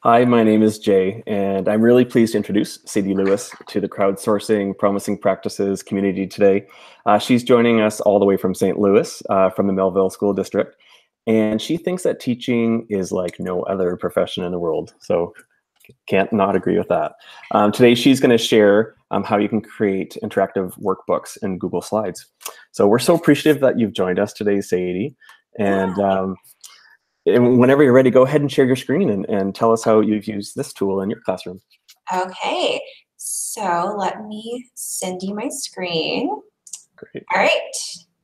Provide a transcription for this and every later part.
Hi, my name is Jay, and I'm really pleased to introduce Sadie Lewis to the Crowdsourcing Promising Practices community today. She's joining us all the way from St. Louis, from the Melville School District, and she thinks that teaching is like no other profession in the world. So can't not agree with that. Today, she's going to share how you can create interactive workbooks in Google Slides. So we're so appreciative that you've joined us today, Sadie. And whenever you're ready, go ahead and share your screen and tell us how you've used this tool in your classroom. Okay, so let me send you my screen. Great. All right,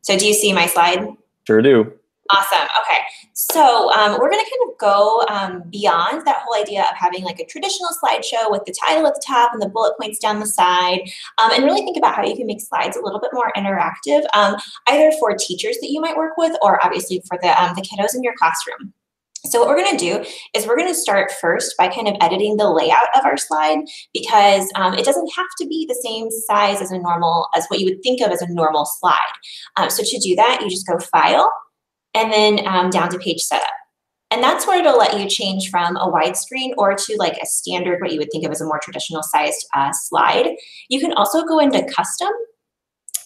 so do you see my slide? Sure do. Awesome, okay. So we're gonna kind of go beyond that whole idea of having like a traditional slideshow with the title at the top and the bullet points down the side, and really think about how you can make slides a little bit more interactive, either for teachers that you might work with or obviously for the kiddos in your classroom. So what we're going to do is we're going to start first by kind of editing the layout of our slide because it doesn't have to be the same size as as what you would think of as a normal slide. So to do that, you just go File and then down to Page Setup. And that's where it'll let you change from a widescreen or to like a standard, what you would think of as a more traditional sized slide. You can also go into Custom.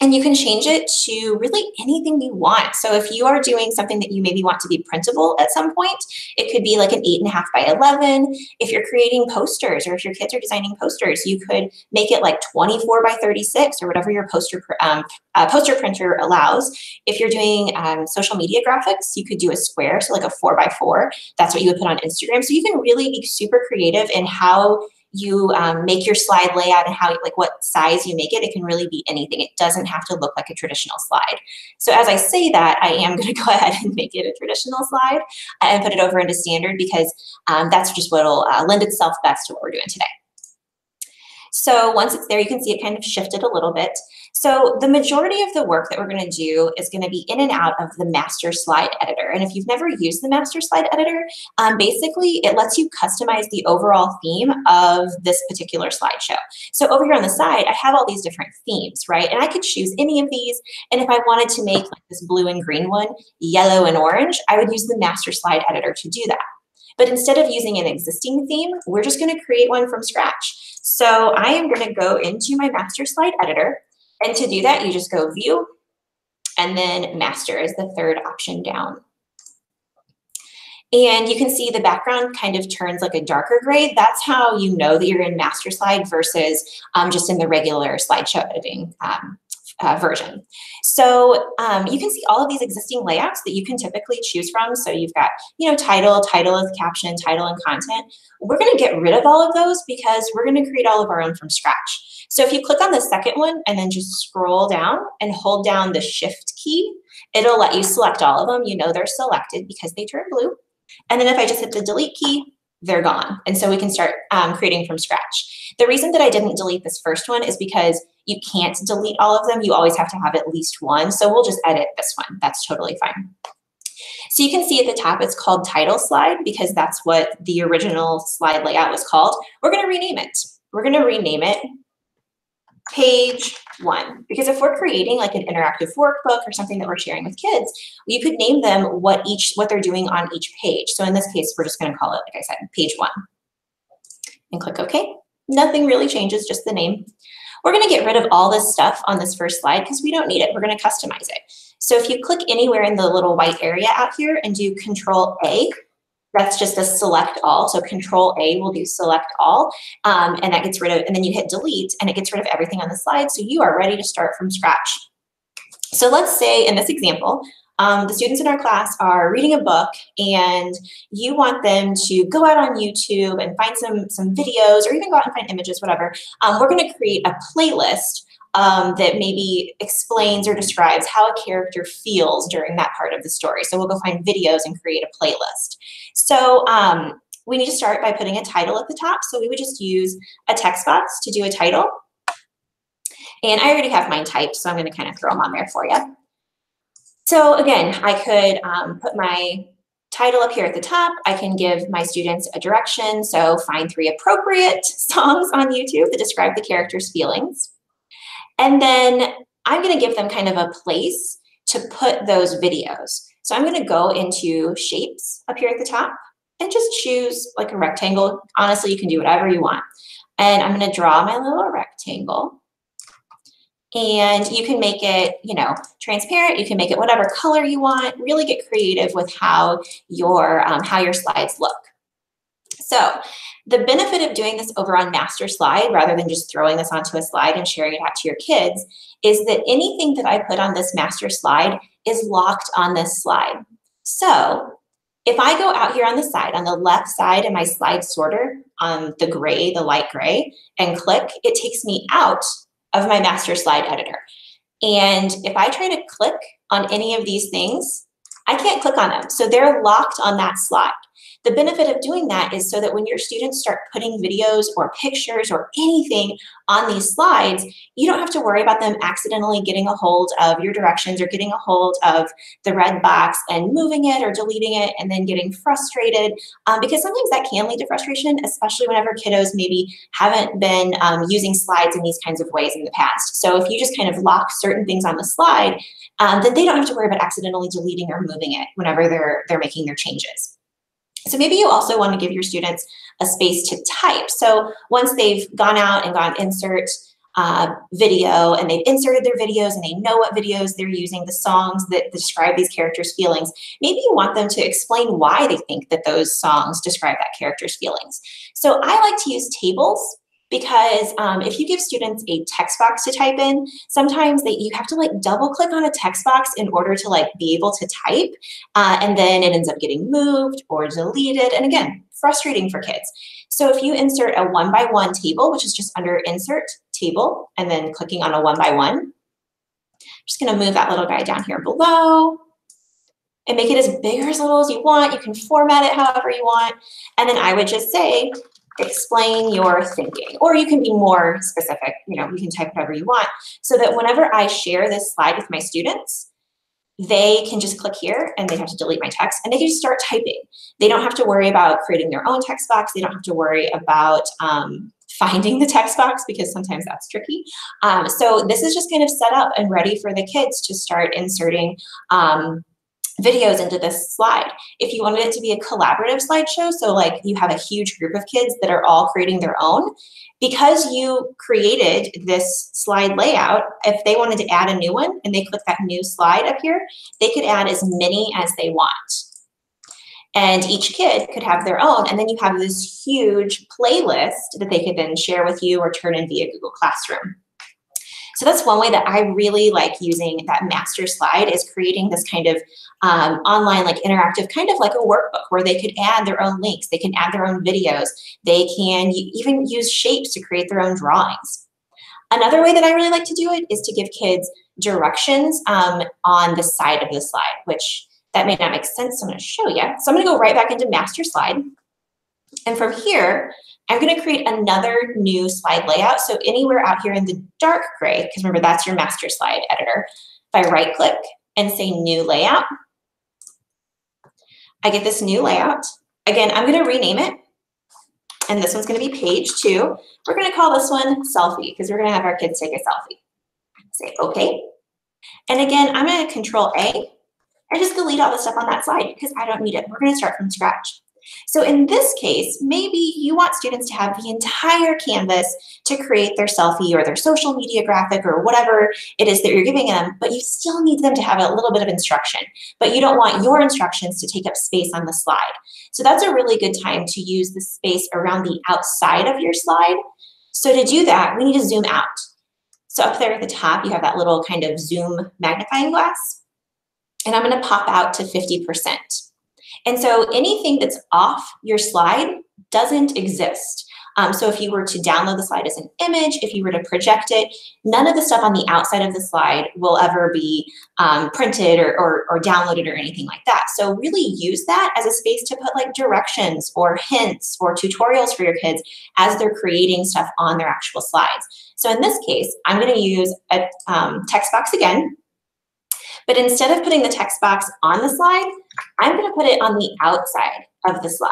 And you can change it to really anything you want. So if you are doing something that you maybe want to be printable at some point, it could be like an 8.5 by 11. If you're creating posters or if your kids are designing posters, you could make it like 24 by 36 or whatever your poster printer allows. If you're doing social media graphics, you could do a square, so like a 4 by 4. That's what you would put on Instagram. So you can really be super creative in how you make your slide layout and how, like what size you make it. It can really be anything. It doesn't have to look like a traditional slide. So as I say that, I am going to go ahead and make it a traditional slide and put it over into standard because that's just what will lend itself best to what we're doing today. So once it's there, you can see it kind of shifted a little bit. So the majority of the work that we're going to do is going to be in and out of the master slide editor. And if you've never used the master slide editor, basically it lets you customize the overall theme of this particular slideshow. So over here on the side, I have all these different themes, right? And I could choose any of these. And if I wanted to make like this blue and green one, yellow and orange, I would use the master slide editor to do that. But instead of using an existing theme, we're just going to create one from scratch. So I am going to go into my master slide editor. And to do that, you just go View, and then Master is the third option down. And you can see the background kind of turns like a darker gray. That's how you know that you're in master slide versus just in the regular slideshow editing version. So you can see all of these existing layouts that you can typically choose from. So you've got, title with caption, title and content. We're going to get rid of all of those because we're going to create all of our own from scratch. So if you click on the second one and then just scroll down and hold down the Shift key, it'll let you select all of them. You know they're selected because they turn blue. And then if I just hit the delete key, they're gone. And so we can start creating from scratch. The reason that I didn't delete this first one is because you can't delete all of them. You always have to have at least one. So we'll just edit this one. That's totally fine. So you can see at the top, it's called title slide because that's what the original slide layout was called. We're going to rename it. We're going to rename it Page 1, because if we're creating like an interactive workbook or something that we're sharing with kids, you could name them what they're doing on each page. So in this case, we're just going to call it, like I said, Page 1. And click OK. Nothing really changes, just the name. We're going to get rid of all this stuff on this first slide because we don't need it. We're going to customize it. So if you click anywhere in the little white area out here and do Control A, that's just a select all. So Control A will do select all, and that gets rid of, and then you hit delete and it gets rid of everything on the slide. So you are ready to start from scratch. So let's say in this example, the students in our class are reading a book and you want them to go out on YouTube and find some videos or even go out and find images, whatever. We're going to create a playlist that maybe explains or describes how a character feels during that part of the story. So we'll go find videos and create a playlist. So we need to start by putting a title at the top. So we would just use a text box to do a title. And I already have mine typed, so I'm going to kind of throw them on there for you. So again, I could put my title up here at the top. I can give my students a direction. So find 3 appropriate songs on YouTube that describe the character's feelings. And then I'm going to give them kind of a place to put those videos. So I'm going to go into Shapes up here at the top. and just choose like a rectangle. Honestly, you can do whatever you want. And I'm going to draw my little rectangle. And you can make it, you know, transparent. You can make it whatever color you want. Really get creative with how your slides look. So the benefit of doing this over on Master Slide, rather than just throwing this onto a slide and sharing it out to your kids, is that anything that I put on this Master Slide is locked on this slide. So if I go out here on the side, on the left side of my slide sorter, on the gray, the light gray, and click, it takes me out of my Master Slide editor. And if I try to click on any of these things, I can't click on them. So they're locked on that slide. The benefit of doing that is so that when your students start putting videos or pictures or anything on these slides, you don't have to worry about them accidentally getting a hold of your directions or getting a hold of the red box and moving it or deleting it and then getting frustrated, because sometimes that can lead to frustration, especially whenever kiddos maybe haven't been using slides in these kinds of ways in the past. So if you just kind of lock certain things on the slide, then they don't have to worry about accidentally deleting or moving it whenever they're making their changes. So maybe you also want to give your students a space to type. So once they've gone out and gone insert video and they've inserted their videos and they know what videos they're using, the songs that describe these characters' feelings, maybe you want them to explain why they think that those songs describe that character's feelings. So I like to use tables, because if you give students a text box to type in, sometimes you have to like double click on a text box in order to like be able to type, and then it ends up getting moved or deleted, and again, frustrating for kids. So if you insert a 1x1 table, which is just under insert table, and then clicking on a 1x1, I'm just gonna move that little guy down here below and make it as big or as little as you want. You can format it however you want. And then I would just say, explain your thinking, or you can be more specific, you know, you can type whatever you want, so that whenever I share this slide with my students, they can just click here and they have to delete my text and they can just start typing. They don't have to worry about creating their own text box. They don't have to worry about finding the text box, because sometimes that's tricky. So this is just kind of set up and ready for the kids to start inserting videos into this slide. If you wanted it to be a collaborative slideshow, so like you have a huge group of kids that are all creating their own, because you created this slide layout, if they wanted to add a new one and they click that new slide up here, they could add as many as they want. And each kid could have their own, and then you have this huge playlist that they could then share with you or turn in via Google Classroom. So that's one way that I really like using that master slide, is creating this kind of online, like interactive, kind of like a workbook where they could add their own links, they can add their own videos, they can even use shapes to create their own drawings. Another way that I really like to do it is to give kids directions on the side of the slide, which that may not make sense, so I'm going to show you. So I'm going to go right back into master slide. And from here, I'm going to create another new slide layout. So anywhere out here in the dark gray, because remember, that's your master slide editor. If I right click and say new layout, I get this new layout. Again, I'm going to rename it. And this one's going to be page 2. We're going to call this one selfie, because we're going to have our kids take a selfie. Say okay. And again, I'm going to Control A and just delete all the stuff on that slide because I don't need it. We're going to start from scratch. So in this case, maybe you want students to have the entire canvas to create their selfie or their social media graphic or whatever it is that you're giving them, but you still need them to have a little bit of instruction, but you don't want your instructions to take up space on the slide. So that's a really good time to use the space around the outside of your slide. So to do that, we need to zoom out. So up there at the top, you have that little kind of zoom magnifying glass, and I'm going to pop out to 50%. And so anything that's off your slide doesn't exist. So if you were to download the slide as an image, if you were to project it, none of the stuff on the outside of the slide will ever be printed or downloaded or anything like that. So really use that as a space to put like directions or hints or tutorials for your kids as they're creating stuff on their actual slides. So in this case, I'm going to use a text box again. But instead of putting the text box on the slide, I'm going to put it on the outside of the slide.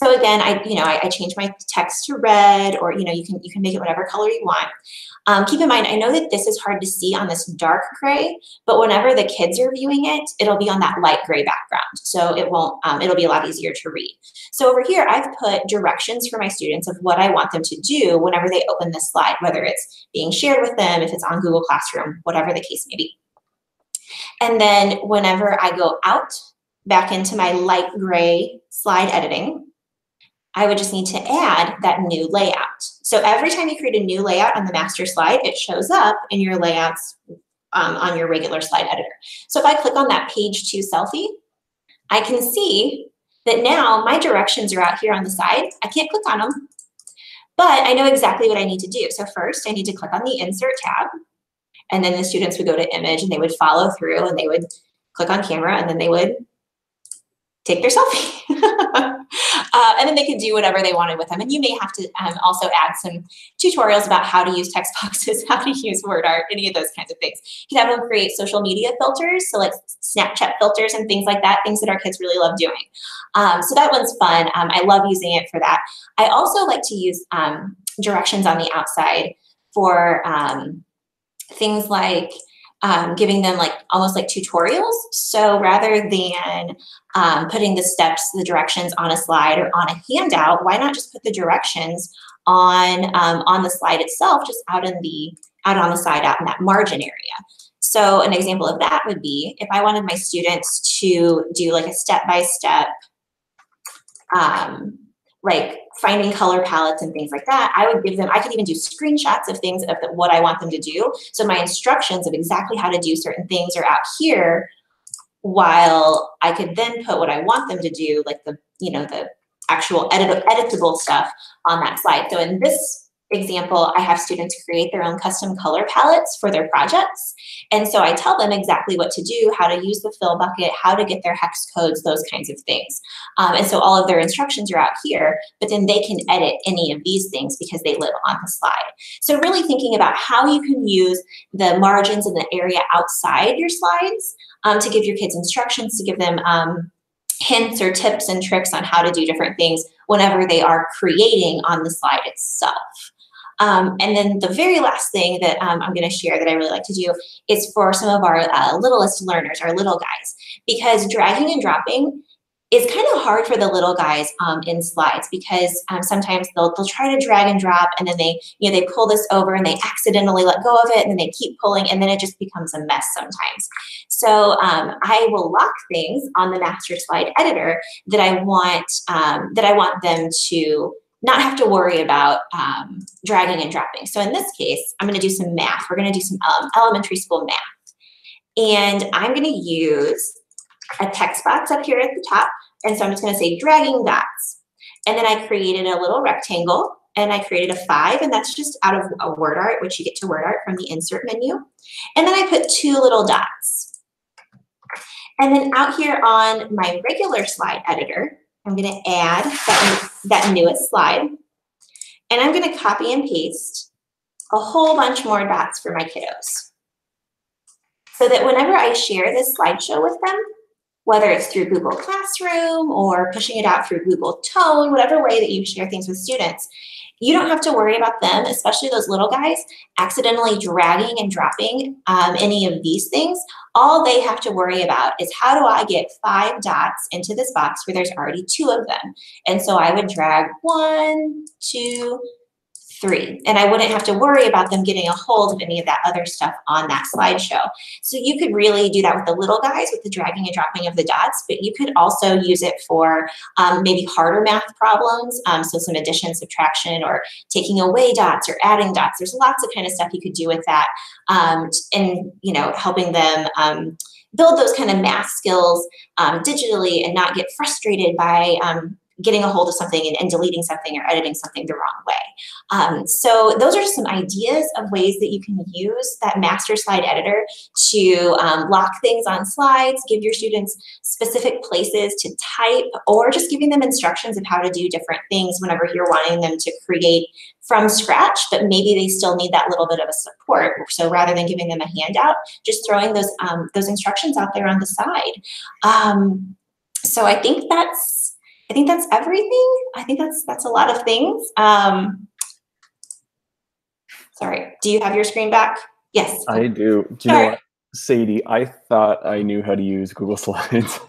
So again, I change my text to red, or you can make it whatever color you want. Keep in mind, I know that this is hard to see on this dark gray, but whenever the kids are viewing it, it'll be on that light gray background. So it won't, it'll be a lot easier to read. So over here, I've put directions for my students of what I want them to do whenever they open this slide, whether it's being shared with them, if it's on Google Classroom, whatever the case may be. And then whenever I go out back into my light gray slide editing, I would just need to add that new layout. So every time you create a new layout on the master slide, it shows up in your layouts on your regular slide editor. So if I click on that page 2 selfie, I can see that now my directions are out here on the side. I can't click on them, but I know exactly what I need to do. So first I need to click on the insert tab, and then the students would go to image and they would follow through and they would click on camera and then they would take their selfie. And then they could do whatever they wanted with them. And you may have to also add some tutorials about how to use text boxes, how to use word art, any of those kinds of things. You can have them create social media filters, so like Snapchat filters and things like that, things that our kids really love doing. So that one's fun. I love using it for that. I also like to use directions on the outside for things like giving them almost like tutorials. So rather than putting the steps, the directions on a slide or on a handout, why not just put the directions on the slide itself, just out on the side, out in that margin area. So an example of that would be if I wanted my students to do like a step-by-step, like finding color palettes and things like that, I would give them, I could even do screenshots of things of what I want them to do. So my instructions of exactly how to do certain things are out here, while I could then put what I want them to do, like the actual editable stuff on that slide. So in this example, I have students create their own custom color palettes for their projects. And so I tell them exactly what to do, how to use the fill bucket, how to get their hex codes, those kinds of things. And so all of their instructions are out here, but then they can edit any of these things because they live on the slide. So really thinking about how you can use the margins in the area outside your slides to give your kids instructions, to give them hints or tips and tricks on how to do different things whenever they are creating on the slide itself. And then the very last thing that I'm going to share that I really like to do is for some of our littlest learners, our little guys, because dragging and dropping is kind of hard for the little guys in slides, because sometimes they'll try to drag and drop, and then they pull this over and they accidentally let go of it, and then they keep pulling, and then it just becomes a mess sometimes. So I will lock things on the master slide editor that I want them to not have to worry about dragging and dropping. So in this case, I'm going to do some math. We're going to do some elementary school math. And I'm going to use a text box up here at the top. And so I'm just going to say dragging dots. And then I created a little rectangle, and I created a 5, and that's just out of a word art, which you get to word art from the insert menu. And then I put 2 little dots. And then out here on my regular slide editor, I'm going to add that newest slide, and I'm going to copy and paste a whole bunch more dots for my kiddos, so that whenever I share this slideshow with them, whether it's through Google Classroom or pushing it out through Google Tone, whatever way that you share things with students, you don't have to worry about them, especially those little guys, accidentally dragging and dropping any of these things. All they have to worry about is, how do I get 5 dots into this box where there's already 2 of them? And so I would drag 1, 2, 3, and I wouldn't have to worry about them getting a hold of any of that other stuff on that slideshow. So you could really do that with the little guys, with the dragging and dropping of the dots, but you could also use it for maybe harder math problems, so some addition, subtraction, or taking away dots or adding dots. There's lots of kind of stuff you could do with that, and helping them build those kind of math skills digitally, and not get frustrated by getting a hold of something and deleting something or editing something the wrong way. So those are just some ideas of ways that you can use that master slide editor to lock things on slides, give your students specific places to type, or just giving them instructions of how to do different things whenever you're wanting them to create from scratch, but maybe they still need that little bit of a support. So rather than giving them a handout, just throwing those instructions out there on the side. So I think that's I think that's everything. I think that's a lot of things. Sorry, do you have your screen back? Yes. I do. Do you know Sorry. what, Sadie? I thought I knew how to use Google Slides.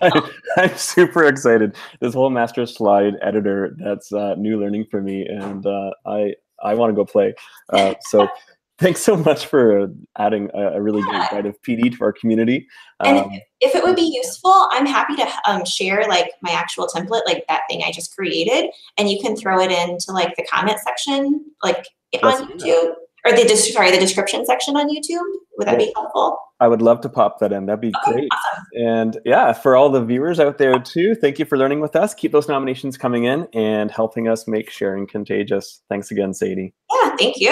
I'm super excited. This whole master slide editor, that's new learning for me, and I want to go play. So thanks so much for adding a really great guide of PD to our community. And if it would be useful, I'm happy to share like my actual template, like that thing I just created, and you can throw it into like the comment section, like on YouTube, or the description section on YouTube. Would that be helpful? I would love to pop that in. That'd be great. Awesome. And yeah, for all the viewers out there too, thank you for learning with us. Keep those nominations coming in and helping us make sharing contagious. Thanks again, Sadie. Yeah, thank you.